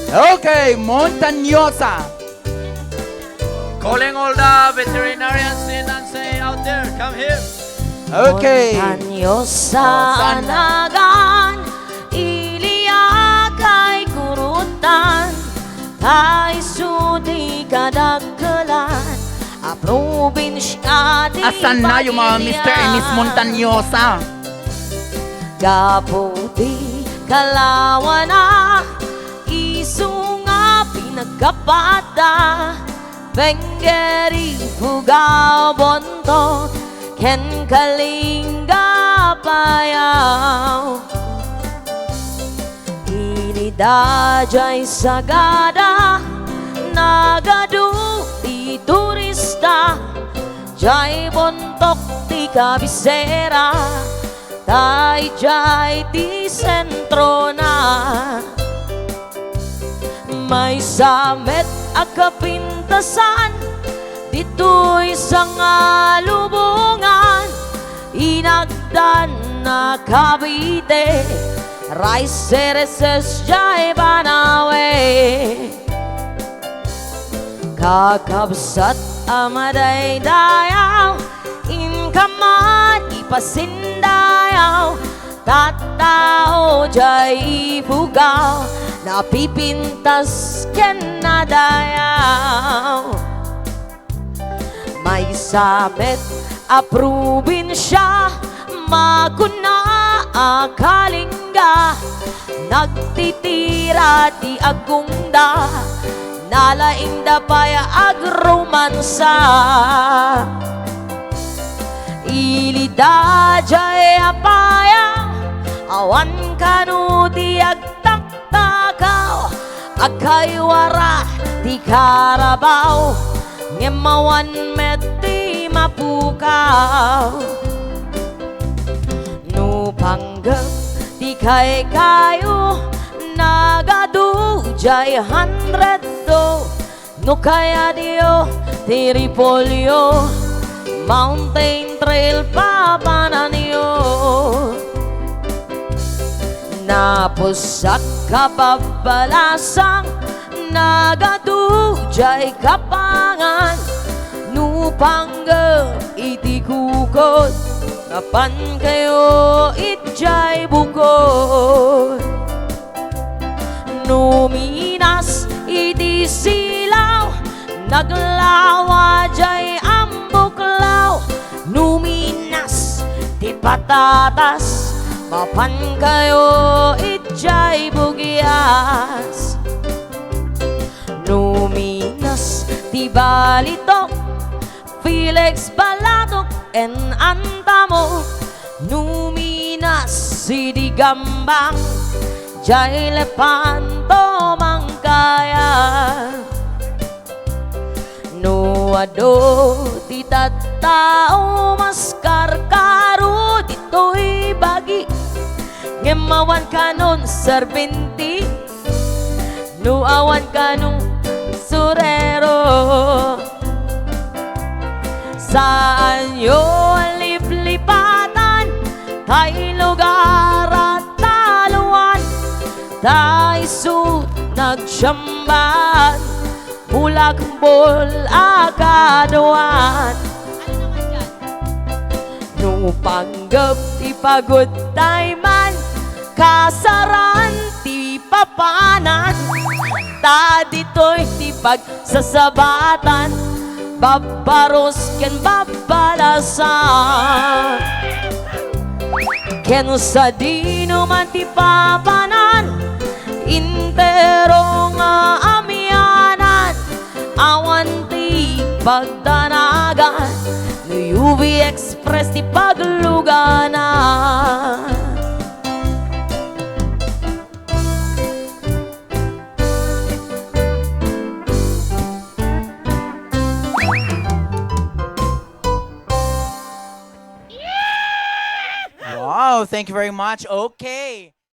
Okay, Montañosa. Calling all the veterinarians in and say out there, come here. Okay. Montañosa saan anagan, iliya kay kurutan, tay sudi kadagkalan, a probinsya di Asan na yung mga Mr. and Miss Montañosa? Gaputi kalawana, isu nga pinagkapata, Benggeri Fugao Bonto, Ken Kalinga Payaw. Inida jay sagada, nagadu di turista, jay bontok di kabisera, tay jay di sentro na. May samet akapintasan, dito'y sa nga lubungan, inagdan na Cavite, rice sereses jay banawe. Kakabsat amaday dayaw, inkaman ipasindayaw, tatao jay ibugaw, napipintas ken nadayaw. May samet a probinsya, makuna a Kalinga, nagtitira di agungda, nalainda paya agromansa. Ilida jay apaya, awan kanu di agtaktakaw, akaywara di Carabao, ngemawan meti mapukaw. No panggap di kay kayo, nagadu jay 100 do, no kaya diyo Tiripolyo, mountain trail papanan niyo. Napusak kapabalasang, nagadu jay kapangan, nupangga iti kukot, kapan kayo itjay bukod. Numinas iti silaw, naglawa jay ambuklaw, numinas ti patatas, mapan kayo itjay bugyas. Numinas ti Balitok, Felix Balatok en Antamo, numinas si di Gambang, jay Lepanto Mangkaya. Nuado ti tattao mas karkaro, dito'y bagi, ngemawan kanon serbenti, nuawan kanong surero. Saan yun liplipatan, tay lugar at taluan, tay su nagsyamban, bulakbol akaduan. No panggap ipagod tay man, kasaran ti papanan, ta dito'y ti pagsasabatan, babaros ken babalasan. Ken sa dino man ti papanan, intero nga amyanan, awan ti pagdanagan, no UV Express ti pagluganan. Wow, thank you very much. Okay.